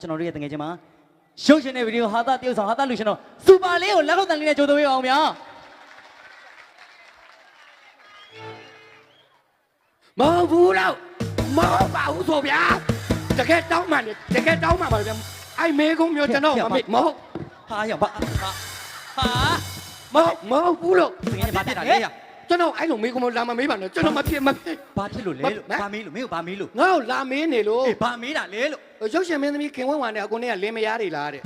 ကျွန်တော်တို့ရဲ့တငယ်ချင်းမှာရုပ်ရှင်တဲ့ဗီဒီယိုဟာတာတရုပ်ဆောင်ဟာတာလူရှင်တော့စူပါလေးကိုလက်ခုပ်တန်လေးနဲ့ကြိုးသွေးအောင်ဗျာမဟုတ်ဘူးတော့မဟုတ်ပါဘူးဆိုဗျာတကယ်တောင်းမှတယ်တကယ်တောင်းမှပါဗျာအဲ့မေကုန်းမျိုးကျွန်တော်မမေ့မဟုတ်ဟာရပါဟာမဟုတ်ဘူးလို့တကယ်ဘာဖြစ်တာလဲကျွန်တော်အဲ့လိုမေကုန်းမျိုးလာမမေးပါနဲ့ကျွန်တော်မဖြစ်ဘာဖြစ်လို့လဲလို့ဘာမေးလို့မင်းကိုဘာမေးလို့ငါ့ကိုလာမင်းနေလို့ဘာမေးတာလဲလို့ရုပ်ရှင်မင်းသမီးခင်ဝင်းဝါနဲ့အကိုနဲ့ကလင်းမယားတွေလားတဲ့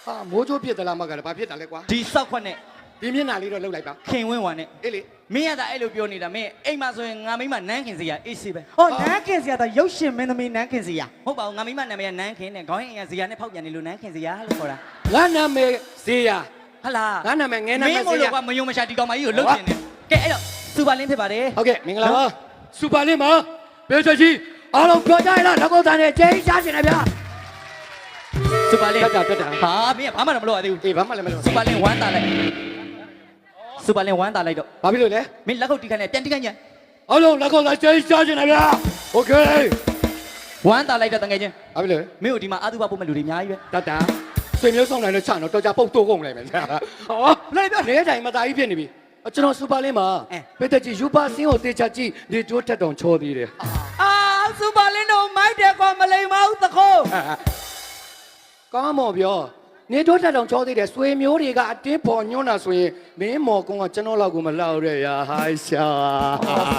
ဟာမိုးချိုးပြစ်သလားမကလည်းဘာဖြစ်တာလဲကွာဒီစောက်ခွက်နဲ့ဒီမျက်နှာလေးတော့လှုပ်လိုက်ပါခင်ဝင်းဝါနဲ့အေးလေမင်းရတာအဲ့လိုပြောနေတာမင်းအိမ်မှာဆိုရင်ငါမိမနန်းခင်စီရအေးစေးပဲဟောနန်းခင်စီရတော့ရုပ်ရှင်မင်းသမီးနန်းခင်စီရဟုတ်ပါဘူးငါမိမနာမည်ကနန်းခင်နဲ့ခေါင်းရင်အစီရနဲ့ဖောက်ပြန်နေလို့နန်းခင်စီရလို့ခေါ်တာငါနာမည်ဇေယဟလာငါနာမည်ငဲနာမည်ဇေယမင်းမို့လို့ကမယုံမရှာဒီကောင်မကြီးကိုလှုပ်ရှင်နေကဲအဲ့တော့စူပါလင်းဖြစ်ပါတယ်ဟုတ်ကဲ့မင်္ဂလာပါစူပါလင်းပါဘေးချကြီးအားလုံးပြောကြရလားလက်ကုပ်တန်နဲ့ကျင်းရှားရှင်တယ်ဗျာစူပါလင်းတက်တာဟာမင်းကဘာမှတော့မလုပ်ရသေးဘူးအေးဘာမှလည်းမလုပ်စူပါလင်းဝမ်းတာလိုက်စူပါလင်းဝမ်းတာလိုက်တော့ဘာဖြစ်လို့လဲမင်းလက်ခုပ်တီးခိုင်းနဲ့ပြန်တီးခိုင်းညအားလုံးလက်ကုပ်တန်ကျင်းရှားရှင်တယ်ဗျာโอเคဝမ်းတာလိုက်တော့တကယ်ချင်းဘာဖြစ်လို့မင်းတို့ဒီမှာအာသုဘပို့မဲ့လူတွေအများကြီးပဲတက်တာဆွေမျိုးဆောင်နိုင်လို့ချတော့တော်ကြပုတ်တိုးကုန်လိုက်မယ်ဟောလိုက်တော့နေတိုင်းမသားကြီးဖြစ်နေပြီကျွန်တော်စူပါလင်းမှာပေတကြီးယူပါစင်းကိုတေချာကြည့်ဒီတိုးထက်တောင်ချောသေးတယ်အာစူပါလင်းတို့မိုက်တယ်ကွာမလိမ်မဟုတ်သခိုးကောင်းမော်ပြောနေတိုးထက်တောင်ချောသေးတယ်ဆွေမျိုးတွေကအတင်းပေါ်ညွှန်းတာဆိုရင်မင်းမော်ကုန်းကကျွန်တော်လောက်ကိုမလောက်ရဲရာဟိုင်းရှာ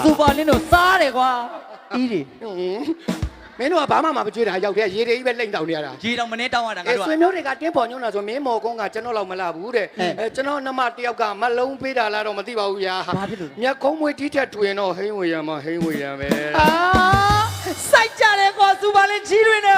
စူပါလင်းတို့စားတယ်ကွာအီးတွေမင်းတို့ကဘာမှမကြွေးတာရောက်တဲ့ရေတွေကြီးပဲလိမ့်တောင်နေရတာရေတောင်မနေတောင်းရတာငါတို့ဆွေမျိုးတွေကတင်းပေါ်ညွှန်းတာဆိုမင်းမော်ကုန်းကကျွန်တော်လောက်မလောက်ဘူးတဲ့ကျွန်တော်နှမတယောက်ကမလုံးပေးတာလားတော့မသိပါဘူးညာဘာဖြစ်လို့မြက်ကုန်းမွေးတီးထက်တွင်တော့ဟိန်းဝေရမှာဟိန်းဝေရမယ်အာစိုက်ကြတယ်ကွာစူပါလင်းကြီးတွေနဲ့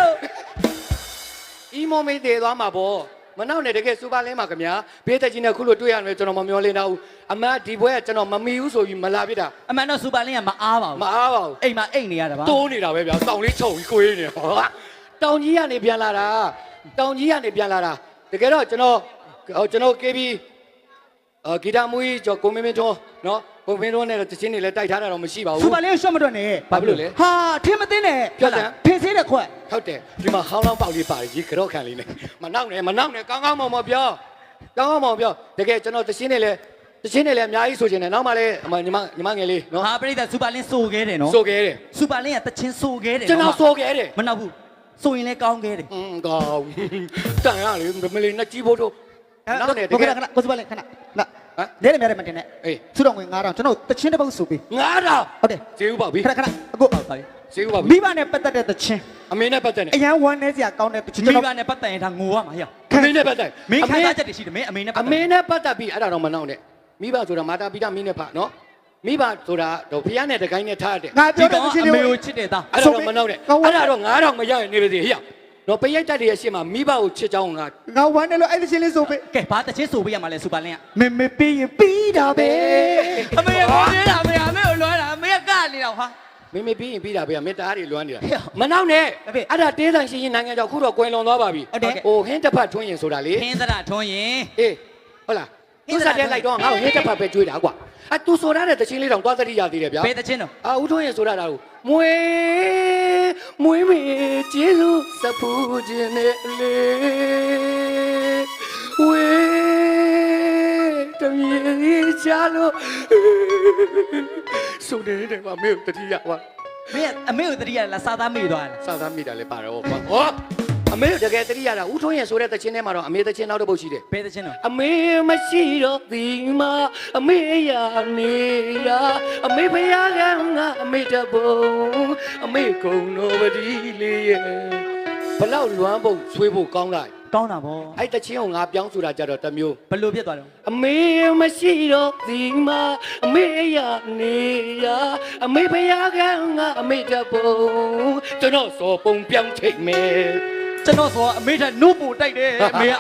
အီမောမေးသေးသွားမှာပေါ့မနောက်နဲ့တကယ်စူပါလင်းမှာခင်ဗျာဘေးသက်ကြီးနဲ့ခုလိုတွေ့ရမယ်ကျွန်တော်မမျောလင်းတော့ဘူးအမဒီဘွဲကကျွန်တော်မမီဘူးဆိုပြီးမလာပြစ်တာအမှန်တော့စူပါလင်းကမအားပါဘူးမအားပါဘူးအိမ်မှာအိတ်နေရတာပါတိုးနေတာပဲဗျာစောင်းလေးချုပ်ပြီးခွေးနေဟောတောင်ကြီးကနေပြန်လာတာတောင်ကြီးကနေပြန်လာတာတကယ်တော့ကျွန်တော်ကေဘီဂီတာမူကြီးကျော်ကိုမင်းမင်းတော်နော်ကိုမင်းတော်နဲ့တချင်းတွေလည်းတိုက်ထားတာတော့မရှိပါဘူးစူပါလင်းရှော့မတွက်နဲ့ဘာဖြစ်လို့လဲဟာထင်းမသိနဲ့ပြောတယ်ထင်းသေးတဲ့ခွက်ဟုတ်တယ်ဒီမှာဟောင်းလောင်းပေါက်လေးပါတယ်ကြီးကြော့ခံလေးနဲ့မနောက်နဲ့ကောင်းကောင်းမောင်ပြောကောင်းကောင်းမောင်ပြောတကယ်ကျွန်တော်တချင်းတွေလည်းအများကြီးဆိုချင်တယ်နောက်မှလည်းညီမငယ်လေးနော်ဟာပြိတ္တာစူပါလင်းစိုးခဲတယ်နော်စိုးခဲတယ်စူပါလင်းကတချင်းစိုးခဲတယ်ကျွန်တော်စိုးခဲတယ်မနောက်ဘူးစိုးရင်လည်းကောင်းခဲတယ်ကောင်းတန်ရလေမလေးနဲ့ကြီးဖို့တော့နောက်နဲ့တကယ်ကိုစူပါလင်းခဏလာလဲနေများတယ်မတင်နဲ့သူတော်ငွေ9000ကျွန်တော်တချင်းတစ်ပုတ်ဆိုပြီး9000ဟုတ်တယ်ဈေးဥပါပြီခဏအခုဟုတ်ပါပြီဈေးဥပါပြီမိဘနဲ့ပတ်သက်တဲ့တချင်းအမေနဲ့ပတ်သက်နေအရန်ဝမ်းနေစရာကောင်းတဲ့တချင်းမိဘနဲ့ပတ်သက်ရင်ဒါငိုရမှာဟဲ့အမေနဲ့ပတ်သက်မင်းခံစားချက်တွေရှိတယ်မင်းအမေနဲ့ပတ်သက်ပြီးအဲ့ဒါတော့မနှောင်းနဲ့မိဘဆိုတာမာတာပိတာမင်းနဲ့ဖနော်မိဘဆိုတာတော့ဖះနဲ့တကိုင်းနဲ့ထားတယ်ငါပြောတဲ့ချင်းအမေကိုချစ်တယ်သားအဲ့ဒါတော့မနှောင်းနဲ့အဲ့ဒါတော့9000မရရင်နေပါသေးဟဲ့တော့ပရိတ်တက်တွေရဲ့ရှေ့မှာမိဘကိုချစ်ကြောင်းငါဝမ်းနေလို့အဲ့ဒီချင်းလေးဆိုပေးကဲဘာတချင်းဆိုပေးရမှာလဲစူပါလင်းကမပေးရင်ပြီးတာပဲအမေကပြေးတာမေအမေကိုလွှမ်းတာအမေကကနေတော့ဟာမပြီးရင်ပြီးတာပဲမေတ္တာတွေလွမ်းနေတာမနောက်နဲ့အဲ့ဒါတေးဆိုင်ရှင်နိုင်ငံကြောင့်ခုတော့ကွယ်လွန်သွားပါပြီဟိုဟင်းတစ်ဖက်ထွန်းရင်ဆိုတာလေဟင်းစရထွန်းရင်အေးဟုတ်လားသူစားတဲ့လိုက်တော့ငါ့ကိုဟင်းတစ်ဖက်ပဲကျွေးတာကွာသူဆိုရတဲ့တချင်းလေးတောင်သွားသတိရသေးတယ်ဗျာဘယ်တချင်းတော့ဦးထွန်းရင်ဆိုတာကိုမွေမေကျေးဇူးစဖူးခြင်းနဲ့လေဝေတမြေချလို့ဆိုနေတဲ့မှာမေတတိယပါမင်းအမေကိုတတိယလားစာသားမေ့သွားတယ်စာသားမေ့တာလည်းပါတော့ဟောအမေတကယ်တတိယတာဦးထွန်းရင်ဆိုတဲ့တခြင်းထဲမှာတော့အမေတခြင်းနောက်တစ်ပုတ်ရှိတယ်ဘယ်တခြင်းတော့အမေမရှိတော့ဒီမှာအမေရနေတာအမေဖယားကငါအမေတပုံအမေကုံတော်ပတိလေးရဲ့ဘလောက်လွမ်းဖို့ဆွေးဖို့ကောင်းလိုက်ကောင်းတာဗောအဲ့တခြင်းကိုငါပြောင်းဆိုတာကြတော့တစ်မျိုးဘလို့ဖြစ်သွားတော့အမေမရှိတော့ဒီမှာအမေရနေတာအမေဖယားကငါအမေတပုံကျွန်တော်စော်ပုံပြောင်းချိန်မယ်ကျွန်တော်ဆိုအမေထက်နိုးပူတိုက်တယ်အမေက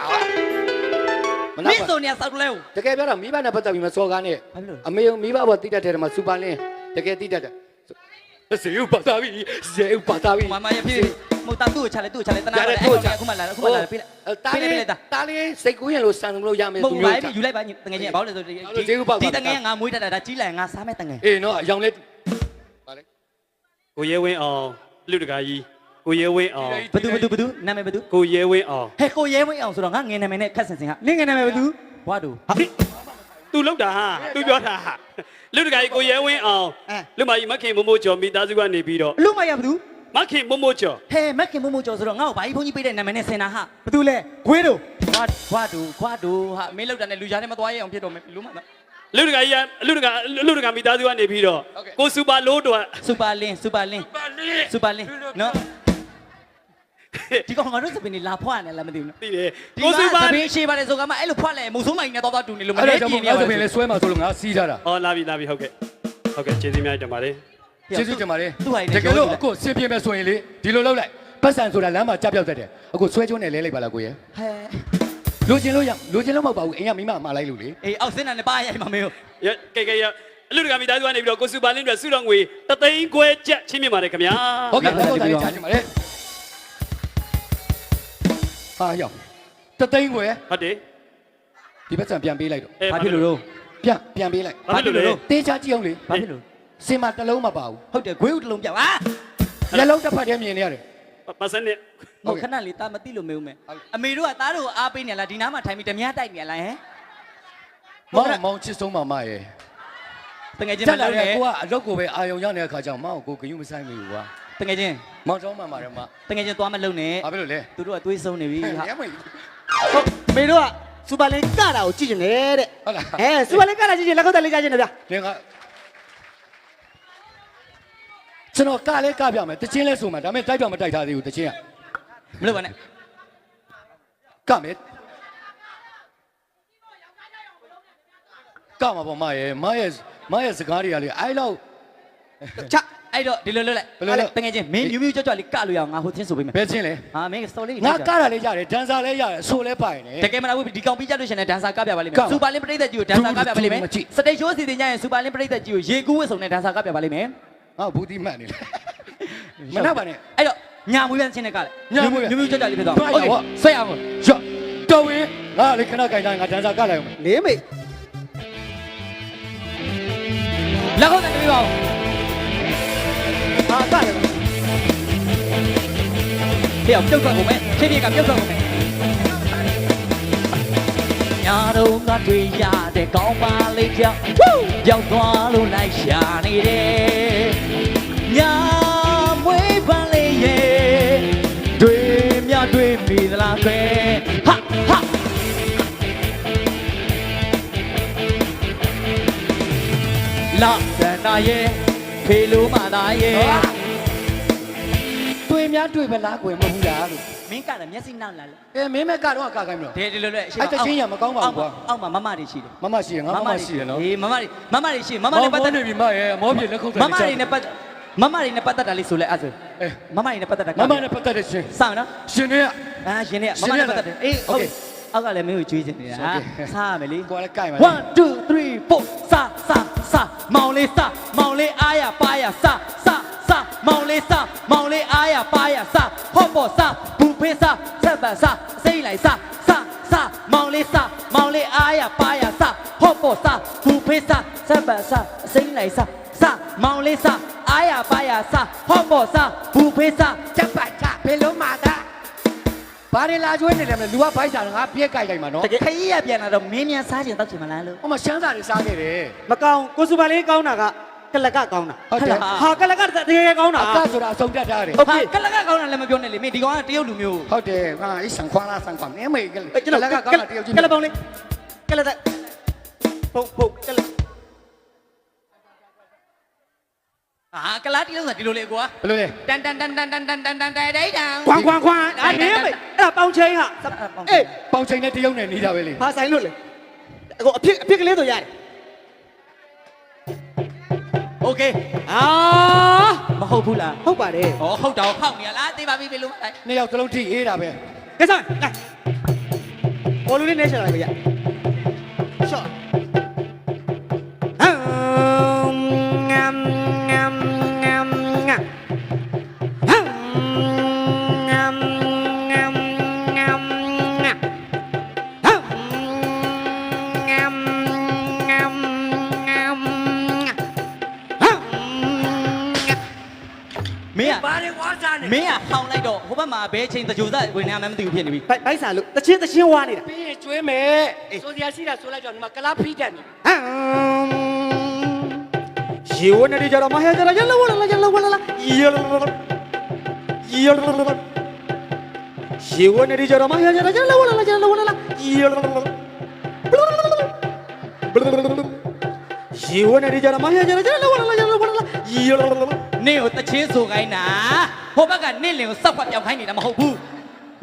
မင်းဆိုနေဆောက်လဲတကယ်ပြောတော့မိဘနဲ့ပတ်သက်ပြီးမစော်ကားနဲ့အမေမိဘဘောတိတတ်တယ်မှာစူပါလင်းတကယ်တိတတ်တယ်ဇေဥပါတာပြီဇေဥပါတာပြီမမရဖြစ်မတာသူ့ချလဲတနာတယ်အခုမှလာပေးလိုက်တားလေးစိတ်ကူးရင်လို့စံလို့ရမယ်သူမျိုးယူလိုက်ပါတငယ်ချင်းဘာလို့လဲဆိုဒီတငယ်ငါမွေးတတ်တာကြီးလိုက်ငါစားမဲ့တငယ်အေးနော်အယောင်လေးပါလေကိုရဲဝင်းအောင်လူတကာကြီး ကိုရဲဝင်းအောင် ဘသူနာမည်ဘသူ ကိုရဲဝင်းအောင် ဟဲ့ကိုရဲဝင်းအောင်ဆိုတော့ငါငယ်နာမည်နဲ့ခက်ဆင်စင်ဟာ နင်းငယ်နာမည်ဘသူ ဘွားတူ သူလောက်တာဟာသူပြောတာဟာလူတကာကြီးကိုရဲဝင်းအောင်လူမကြီးမခင်မိုးမိုးကျော်မိသားစုကနေပြီးတော့ အလို့မရဘသူ မခင်မိုးမိုးကျော် ဟဲ့မက်ခင်မိုးမိုးကျော်ဆိုတော့ငါ့ကိုဘာကြီးဘုန်းကြီးပေးတဲ့နာမည်နဲ့ဆင်တာဟာ ဘသူလဲဂွေးတို့ ဘွားတူဟာမင်းလောက်တာနဲ့လူကြားထဲမသွားရအောင်ဖြစ်တော့မယ်လူမ လူတကာကြီးကလူတကာမိသားစုကနေပြီးတော့ကိုစူပါလို့တော့ စူပါလင်းနော်ဒီကောင်ငါတို့စပင်းနေလာဖွားနေလားမသိဘူးနော် သိတယ် ဒီ ကိုစူပါ စပင်းရှိပါတယ်ဆိုကမှအဲ့လိုဖွားလဲမုံဆိုးမိုင်းနဲ့တော့တူနေလို့မ အဲ့ လဲ ဒါကြောင့်ငါဆိုပင်လဲဆွဲမှာဆိုလို့ငါစီးထားတာ ဟောလာပြီဟုတ်ကဲ့ကျေးဇူးများတင်ပါတယ် ကျေးဇူးတင်ပါတယ် သူ့ဟာ တကယ်လို့အခုဆင်ပြေမဲ့ဆိုရင်လေဒီလိုလုပ်လိုက်ပတ်စံဆိုတာလမ်းမှာကြပြောက်တတ်တယ်အခုဆွဲကျုံးနဲ့လဲလိုက်ပါလားကိုရ ဟဲ့ လိုချင်လို့မဟုတ်ပါဘူးအိမ်ကမိမမှာလိုက်လို့လေ အေးအောက်စင်းနာနဲ့ပါရိုက်မှာမင်းတို့ ကဲလူတကာမိသားစုကနေပြီးတော့ကိုစူပါလင်းအတွက်စုတော်ငွေ3သိန်းခွဲကျပ်ချင်းမြင်ပါတယ်ခင်ဗျာ ဟုတ်ကဲ့ဟုတ်တယ်ချာချင်ပါတယ်ဟာရောက်တသိန်းကိုရ ဟုတ်တယ် ဒီပတ်စံပြန်ပေးလိုက်တော့ ဘာဖြစ်လို့တော့ ပြန်ပေးလိုက် ဘာဖြစ်လို့လဲ တေးချကြည့်အောင်လေ ဘာဖြစ်လို့ စင်မတစ်လုံးမပါဘူး ဟုတ်တယ်ဂွေးဦးတစ်လုံးပြောက်ဟာ လက်လုံးတစ်ဖက်တည်းမြင်နေရတယ် ပတ်စံနဲ့ ဟိုခဏလေးတာမသိလို့မေးဦးမယ်အမေတို့ကသားတို့ကိုအားပေးနေလားဒီနားမှာထိုင်ပြီးဓမြတိုက်နေလားဟဲ့ မောင်ချစ်ဆုံးမမရဲ့ တငယ်ချင်း တ မ က်လာ လုပ် တယ် နဲ့ ကိုကအလုပ်ကိုပဲအာယုံရောက်နေတဲ့အခါကျတော့မောင်ကိုဂယုမဆိုင်မိဘူးကွာ တငယ်ချင်း မောင်ချောင်းမမှာတယ်မ တငယ်ချင်းသွားမလုံနဲ့ ဘာဖြစ်လို့လဲ သူတို့ကသွေးဆုံးနေပြီဟာ ရဲမင်း ဟုတ်မေတို့ကစူပါလင်းကတာကိုကြည့်နေတယ်တဲ့ ဟုတ်လား စူပါလင်းကတာကြည့်ရင်လက်ကောက်တက်လေးကြည့်နေဗျာ လင်ကကျွန်တော်ကလည်းကပြမယ်တချင်းလဲဆိုမှဒါပေမဲ့တိုက်ပြမတိုက်ထားသေးဘူးတချင်းက မလုပ်ပါနဲ့ ကမယ်ကမှာပေါ့မရဲ့စကားတွေကလေအဲ့လောက် ချ အဲ့တော့ဒီလိုလုပ်လိုက် ဘယ်လိုလဲ တငယ်ချင်းမင်းမြူးမြူးကြွကြွလေးကလို့ရအောင်ငါဟိုချင်းဆိုပေးမယ် ဘယ်ချင်းလဲ ဟာမင်းစော်လေး ငါကတာလေးရတယ်ဒန်ဆာလေးရတယ်ဆိုလဲပိုင်တယ် တကယ်မလားဒီကောင်ပြီးကြလို့ရှင်နဲ့ဒန်ဆာကပြပါလိမ့်မ က ယ်စူပါလင်းပရိသတ်ကြီးကိုဒန်ဆာကပြပါလိမ့်မယ် မကြည့် စတိတ်ရှိုးစီစဉ်ကြရင်စူပါလင်းပရိသတ်ကြီးကိုရေကူးဝတ်စုံနဲ့ဒန်ဆာကပြပါလိမ့်မယ် ငါဘူးတိမှတ်နေလေမနှောက်ပါနဲ့ အဲ့တော့ညာမွေးပြန်ချင်းနဲ့ကလေ ညာမွေးပြန် မြူးမြူးကြွကြွလေးဖြစ်သွား ဟုတ်ကဲ့ ဆွဲအောင် ရော့တော်ဝင်ငါလေခဏကြိုင်တိုင်းငါဒန်ဆာကလိုက်အောင် နေမေ လက်ခုပ်နဲ့တွေ့ပါဦး ဟာကတယ် ဖေအောင်ပြုတ်ထွက်ကုန်မယ်ဖြည်းဖြည်းကပြုတ်ထွက်ကုန်မယ်ညာတော့ငါတွေ့ရတဲ့ကောင်းပါလေးကြောင့်ရောက်သွားလို့လိုက်ရှာနေတယ်ညာမွေးပန်းလေးရဲ့တွေ့မြတွေ့မိသလားခွဲဟာဟာလာတနာရဲ့ဖေလိုမသာရဲ့ တွေ့များတွေ့ပဲလားကွယ်မဟုတ်ဘူးလားလို့ မင်းကလည်းမျက်စိနောက်လာလေ အဲမင်းမဲ့ကတော့ကကိုင်းမလို့ ဒီလိုလေ အဲ့တချင်းရမကောင်းပါဘူးကွာ အောက်မှာမမတွေရှိတယ် မမရှိရငါမမရှိရနော် အေးမမတွေရှိမမတွေပတ်သက် နေပြီမရဲ့မောပြေလက်ခုပ်တယ် မမတွေနဲ့ပတ်သက်တာလေးဆိုလဲအဲ့ဆို အဲ မမတွေနဲ့ပတ်သက်တာ မမနဲ့ပတ်သက်တဲ့ရှင် စောင့်နော် ရှင်တွေက အာရှင်တွေကမမနဲ့ပတ်သက်တယ်အေးဟုတ်ကဲ့အောက်ကလည်းမင်းကိုကြွေးချင်နေတာစားရမယ်လေ ကိုယ်လည်းကိုင်းပါ 1 2 3 4စာမောင်လေးအားရပါရစာမောင်လေးအားရပါရစာဟော့ပေါ်စာဘူဖေးစာဆက်ပါစာစိတ်လိုက်စာမောင်လေးအားရပါရစာဟော့ပေါ်စာဘူဖေးစာဆက်ပါစာစိတ်လိုက်စာမောင်လေးအားရပါရစာဟော့ပေါ်စာဘူဖေးစာ ချက်ပါချဘယ်လုံးမှာသာဘာတွေလာကျွေးနေတယ်မလဲလူကဘိုက်စားငါပြက်ကြိုက်လိုက်မှာနော် တကယ်ခရီးရပြန်လာတော့မင်းမြန်စားချင်တော့ချင်မလားလို့ ဟိုမှာရှမ်းစာတွေစားခဲ့တယ် မကောင်းကိုစူပါလင်းကောင်းတာကကလကကောင်းတာ ဟုတ်တယ် ဟာကလကတကယ်ကောင်းတာ အကဆိုတာအဆုံးတတ်ထားတယ် ဟုတ်ပြီကလကကောင်းတာလည်းမပြောနဲ့လေမင်းဒီကောင်ကတရုတ်လူမျိုး ဟုတ်တယ်ငါအဆန်ခွာလာဆန်ခွာနေမေက ကျွန်တော် လက်ကကောင်းတာတယောက်ကြီး ကလပေါင်းလေးကလတဲ့ဖုတ်ကလ ဟာကလားတီးလုံးဆိုတာဒီလိုလေကွာ ဘယ်လိုလဲ တန်တိုင်းတန် ခွန်းအဲ့ဒါပေါင်းချင်းဟာအေး ပေါင်ချိန်နဲ့တရုတ်နဲ့နေတာပဲလေ ဘာဆိုင်လို့လဲအခုအဖြစ်ကလေးဆိုရတယ် โอเค အာ မဟုတ်ဘူးလား ဟုတ်ပါတယ် ဩဟုတ်တော့ဖောက်နေရလားသိပါပြီပြီလို့လိုက် နှစ်ယောက်သလုံးထိအေးတာပဲ ကဲဆောင်လာဘောလုံးလေးနေချင်လိုက်ကြရှော့ငမ်ငမ်ငမ်ငမ်ငမ်ငမ်ငမ်ငမ်မင်းက ဘာတွေဝါစားနေ မင်းကဟောင်းလိုက်တော့ဟိုဘက်မှာဘဲချင်းတကြိုစားဝင်နေမှမသိဘူးဖြစ်နေပြီ ဘိုက်စားလို့တချင်းဝါနေတာ ပြီးရင်ကျွေးမယ်ဆိုစရာရှိတာဆိုလိုက်တော့ဒီမှာကလားဖိတတ်နေ ရေဝနေကြတော့မဟဲကြတော့ရလဝလာရလဝလာရလရလရေဝနေကြတော့မဟဲကြတော့ရလဝလာရလဝလာရလရေဝနေကြတော့မဟဲကြတော့ရလဝလာရလဝလာရလ နင့်ကိုတချင်းဆိုခိုင်းတာဟိုဘက်ကနင့်လင်ကိုစောက်ခွက်ပြောင်းခိုင်းနေတာမဟုတ်ဘူး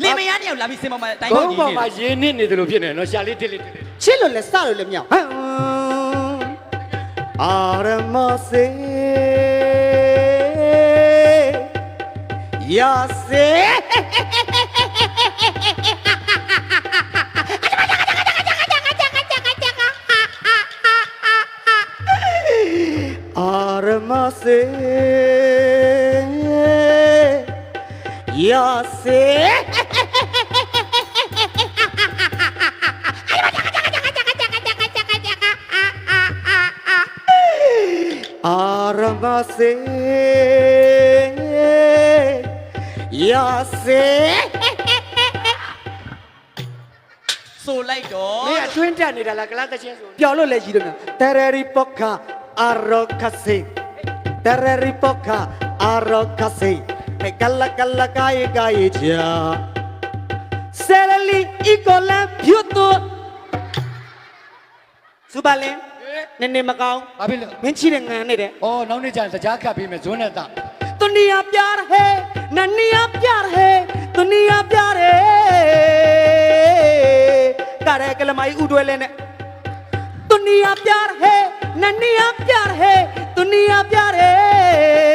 လင်မယားတယောက်လာပြီးစင်ပေါ်မှာတိုင် ဘုံ ဖို့ကြီး ပေါ် နေ မှာရေနစ်နေတယ်လို့ဖြစ်နေနော်ရှာလေးတစ်လေး ချစ်လို့လဲစလို့လဲမြောက်အာရမစေယာစေအာရမစေယာစေအာရမစေယာစေ ဆိုလိုက်တော့ မင်းအတွင်းတက်နေတာလားကလားတချင်းဆို ပြောင်းလို့လဲကြီးလို့များတရရီပုခအာရောခစေတရရီပုခအာရောခစေကလကာယေချာဆယ်လီအီကိုလန်ဖြူတူစူပါလင်းနည်းမကောင်း ဘာဖြစ်လို့ မင်းချီတဲ့ငံနေတယ် ဩနောက်နေ့ကျရင်စကြားကပ်ပြီးမယ်ဇွန်းနဲ့တာ दुनिया प्यार है ननिया प्यार है दुनिया प्यार है करे कलमाई उड़वेले ने दुनिया प्यार है ननिया प्यार है दुनिया प्यार है